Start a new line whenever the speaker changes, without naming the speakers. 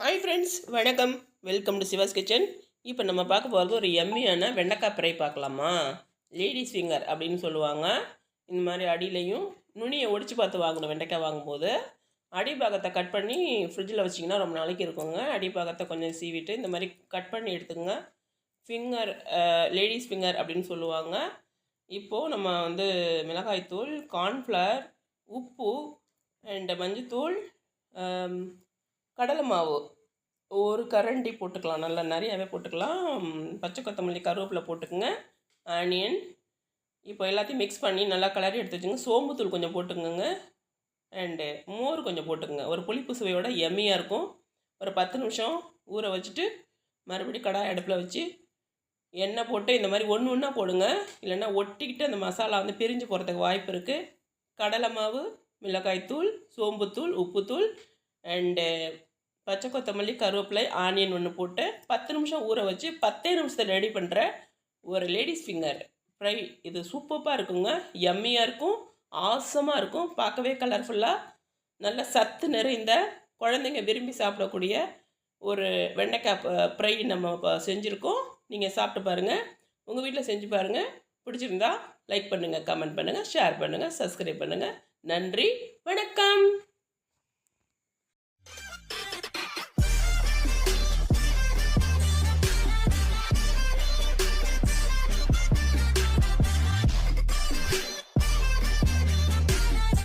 Hi friends, வணக்கம். Welcome to Siva's kitchen. இப்போ நம்ம பார்க்க போகிறது ஒரு எம்மியான வெண்டைக்காய் ஃப்ரை பார்க்கலாமா? லேடிஸ் ஃபிங்கர் அப்படின்னு சொல்லுவாங்க. இந்த மாதிரி அடியிலையும் நுனியை ஒடிச்சு பார்த்து வாங்கணும். வெண்டைக்காய் வாங்கும்போது அடிப்பாகத்தை கட் பண்ணி ஃப்ரிட்ஜில் வச்சிங்கன்னா ரொம்ப நாளைக்கு இருக்குங்க. அடிப்பாகத்தை கொஞ்சம் சீவிட்டு இந்த மாதிரி கட் பண்ணி எடுத்துங்க. ஃபிங்கர், லேடிஸ் ஃபிங்கர் அப்படின்னு சொல்லுவாங்க. இப்போது நம்ம வந்து மிளகாய்த்தூள், கார்ன்ஃப்ளவர், உப்பு அண்ட் மஞ்சத்தூள், கடலை மாவு ஒரு கரண்டி போட்டுக்கலாம். நல்லா நிறையாவே போட்டுக்கலாம். பச்சை கொத்தமல்லி, கருவேப்பிலை போட்டுக்குங்க. ஆனியன். இப்போ எல்லாத்தையும் மிக்ஸ் பண்ணி நல்லா கிளறி எடுத்து வச்சுங்க. சோம்புத்தூள் கொஞ்சம் போட்டுக்கோங்க. அண்டு மோர் கொஞ்சம் போட்டுக்கோங்க. ஒரு புளிப்பு சுவையோட எம்மியாக இருக்கும். ஒரு 10 நிமிஷம் ஊற வச்சுட்டு மறுபடியும் கடாய் அடுப்பில் வச்சு எண்ணெய் போட்டு இந்த மாதிரி ஒன்று ஒன்றா போடுங்க. இல்லைன்னா ஒட்டிக்கிட்டு அந்த மசாலா வந்து பிரிஞ்சு போகிறதுக்கு வாய்ப்பு இருக்குது. கடலை மாவு, மிளகாய்த்தூள், சோம்புத்தூள், உப்புத்தூள் அண்டு பச்சை கொத்தமல்லி, கருவேப்பிலை, ஆனியன் ஒன்று போட்டு 10 நிமிஷம் ஊற வச்சு 10 நிமிஷத்தில் ரெடி பண்ணுற ஒரு லேடிஸ் ஃபிங்கர் ஃப்ரை. இது சூப்பராக இருக்குங்க. எம்மியாக இருக்கும், ஆசமாக இருக்கும். பார்க்கவே கலர்ஃபுல்லாக நல்ல சத்து நிறைந்த குழந்தைங்க விரும்பி சாப்பிடக்கூடிய ஒரு வெண்டைக்காய் ஃப்ரை நம்ம இப்போ செஞ்சுருக்கோம். நீங்கள் சாப்பிட்டு பாருங்கள். உங்கள் வீட்டில் செஞ்சு பாருங்கள். பிடிச்சிருந்தா லைக் பண்ணுங்கள், கமெண்ட் பண்ணுங்கள், ஷேர் பண்ணுங்கள், சப்ஸ்கிரைப் பண்ணுங்கள். நன்றி, வணக்கம்.